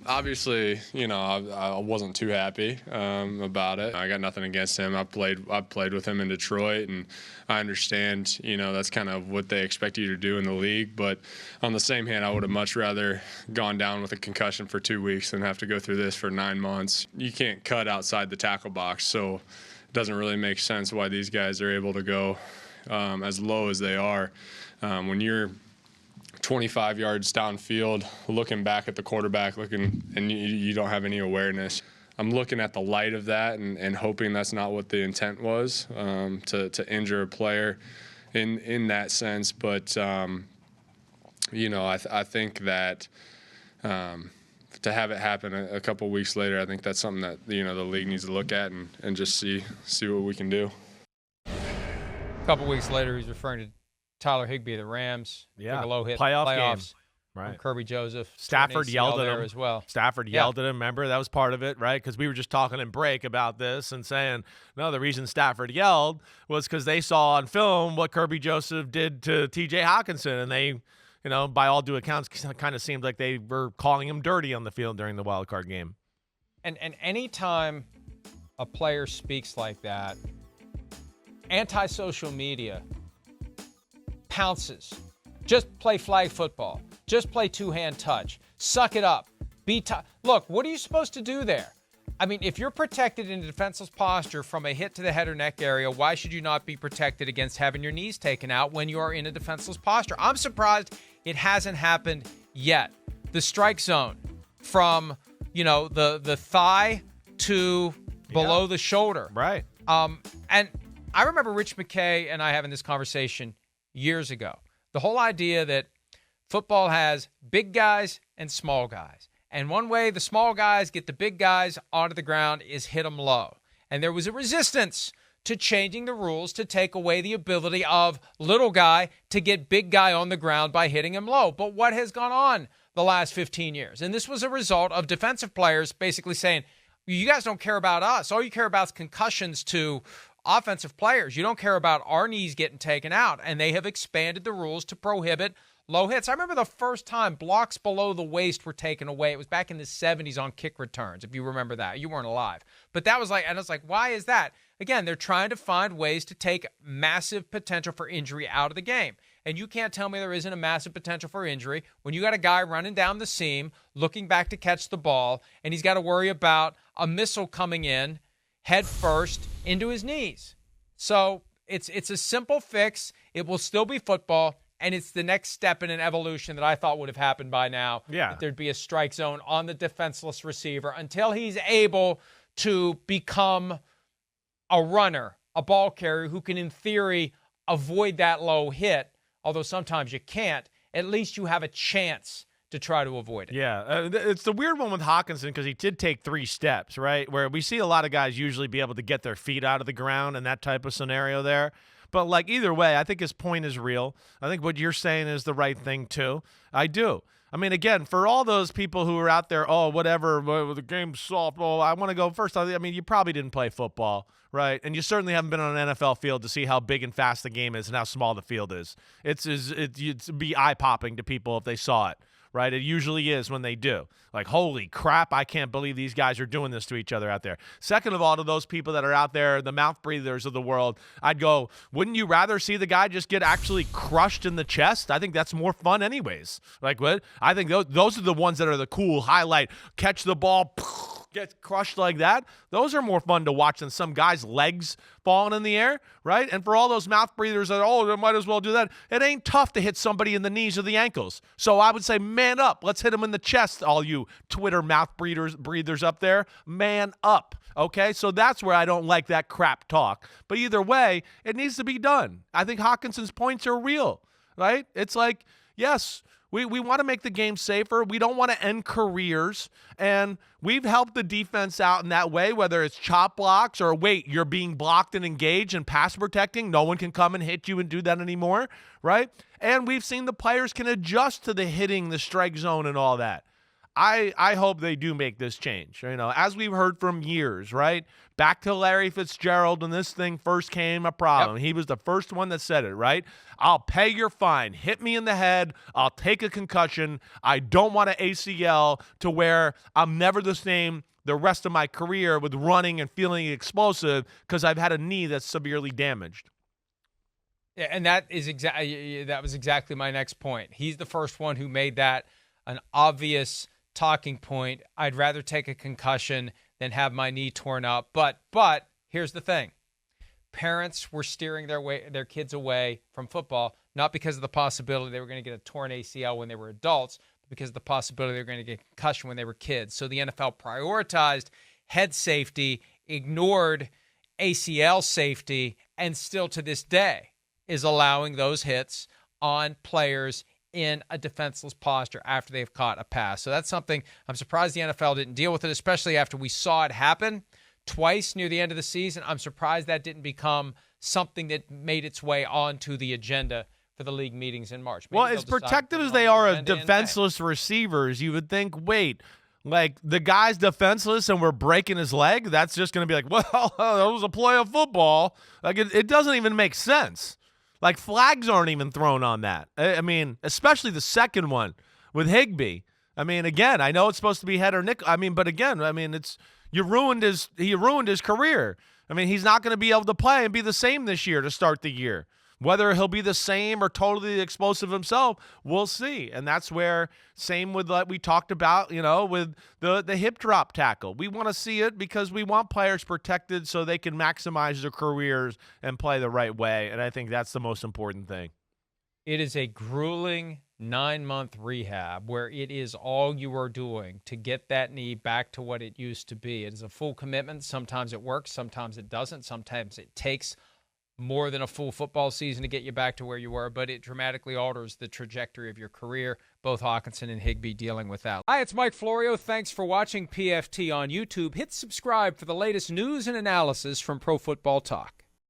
Obviously, I wasn't too happy about it. I got nothing against him. I played with him in Detroit, and I understand, that's kind of what they expect you to do in the league. But on the same hand, I would have much rather gone down with a concussion for 2 weeks than have to go through this for 9 months. You can't cut outside the tackle box, so it doesn't really make sense why these guys are able to go as low as they are. When you're 25 yards downfield, looking back at the quarterback, and you don't have any awareness. I'm looking at the light of that and hoping that's not what the intent was, to injure a player in that sense. But, I think that to have it happen a couple weeks later, I think that's something that, the league needs to look at and just see what we can do. A couple weeks later, he's referring to Tyler Higbee of the Rams. Yeah, took a low hit playoffs. Right. Kirby Joseph. Stafford yelled at him as well. Stafford yelled at him. Remember, that was part of it, right? Because we were just talking in break about this and saying, no, the reason Stafford yelled was because they saw on film what Kirby Joseph did to T.J. Hockenson, and they, by all due accounts, kind of seemed like they were calling him dirty on the field during the wild card game. And any time a player speaks like that, anti-social media pounces. Just play flag football. Just play two-hand touch. Suck it up. Look, what are you supposed to do there? I mean, if you're protected in a defenseless posture from a hit to the head or neck area, why should you not be protected against having your knees taken out when you are in a defenseless posture? I'm surprised it hasn't happened yet. The strike zone from, the thigh to below the shoulder. Right. And I remember Rich McKay and I having this conversation years ago. The whole idea that football has big guys and small guys. And one way the small guys get the big guys onto the ground is hit them low. And there was a resistance to changing the rules to take away the ability of little guy to get big guy on the ground by hitting him low. But what has gone on the last 15 years? And this was a result of defensive players basically saying, you guys don't care about us. All you care about is concussions to offensive players. You don't care about our knees getting taken out. And they have expanded the rules to prohibit low hits. I remember the first time blocks below the waist were taken away. It was back in the 70s on kick returns, if you remember that. You weren't alive. But that was and it's like, why is that? Again, they're trying to find ways to take massive potential for injury out of the game. And you can't tell me there isn't a massive potential for injury when you got a guy running down the seam, looking back to catch the ball, and he's got to worry about a missile coming in head first into his knees. So it's a simple fix. It will still be football, and it's the next step in an evolution that I thought would have happened by now. Yeah. That there'd be a strike zone on the defenseless receiver until he's able to become a runner, a ball carrier who can, in theory, avoid that low hit. Although sometimes you can't. At least you have a chance to try to avoid it. Yeah, it's the weird one with Hockenson because he did take 3 steps, right? Where we see a lot of guys usually be able to get their feet out of the ground in that type of scenario there. But, either way, I think his point is real. I think what you're saying is the right thing, too. I do. I mean, again, for all those people who are out there, whatever, the game's soft, I want to go first. I mean, you probably didn't play football, right? And you certainly haven't been on an NFL field to see how big and fast the game is and how small the field is. It'd be eye-popping to people if they saw it. Right? It usually is when they do. Holy crap, I can't believe these guys are doing this to each other out there. Second of all, to those people that are out there, the mouth breathers of the world, I'd go, wouldn't you rather see the guy just get actually crushed in the chest? I think that's more fun anyways. What? I think those are the ones that are the cool highlight. Catch the ball, get crushed like that. Those are more fun to watch than some guy's legs falling in the air, right? And for all those mouth breathers that, they might as well do that, it ain't tough to hit somebody in the knees or the ankles. So I would say, man up. Let's hit him in the chest, all you Twitter mouth breathers up there. Man up, okay? So that's where I don't like that crap talk. But either way, it needs to be done. I think Hockenson's points are real, right? It's yes, we want to make the game safer. We don't want to end careers. And we've helped the defense out in that way, whether it's chop blocks or, you're being blocked and engaged and pass protecting. No one can come and hit you and do that anymore, right? And we've seen the players can adjust to the hitting, the strike zone, and all that. I hope they do make this change. As we've heard from years, right? Back to Larry Fitzgerald when this thing first came a problem. Yep. He was the first one that said it, right? I'll pay your fine. Hit me in the head. I'll take a concussion. I don't want an ACL to where I'm never the same the rest of my career with running and feeling explosive because I've had a knee that's severely damaged. Yeah, and that was exactly my next point. He's the first one who made that an obvious talking point. I'd rather take a concussion than have my knee torn up. But here's the thing. Parents were steering their kids away from football, not because of the possibility they were going to get a torn ACL when they were adults, but because of the possibility they were going to get a concussion when they were kids. So the NFL prioritized head safety, ignored ACL safety, and still to this day is allowing those hits on players in a defenseless posture after they've caught a pass. So that's something I'm surprised the NFL didn't deal with it, especially after we saw it happen twice near the end of the season. I'm surprised that didn't become something that made its way onto the agenda for the league meetings in March. Well, as protective as they are of defenseless receivers, you would think, wait, like the guy's defenseless and we're breaking his leg? That's just going to be like, well, that was a play of football. Like it doesn't even make sense. Like, flags aren't even thrown on that. I mean, especially the second one with Higbee. I mean, again, I know it's supposed to be head or nickel. I mean, but again, I mean, he ruined his career. I mean, he's not going to be able to play and be the same this year to start the year. Whether he'll be the same or totally explosive himself, we'll see. And that's where, same with what we talked about, with the hip drop tackle. We want to see it because we want players protected so they can maximize their careers and play the right way. And I think that's the most important thing. It is a grueling 9-month rehab where it is all you are doing to get that knee back to what it used to be. It is a full commitment. Sometimes it works. Sometimes it doesn't. Sometimes it takes more than a full football season to get you back to where you were, but it dramatically alters the trajectory of your career. Both Hockenson and Higbee dealing with that. Hi, it's Mike Florio. Thanks for watching PFT on YouTube. Hit subscribe for the latest news and analysis from Pro Football Talk.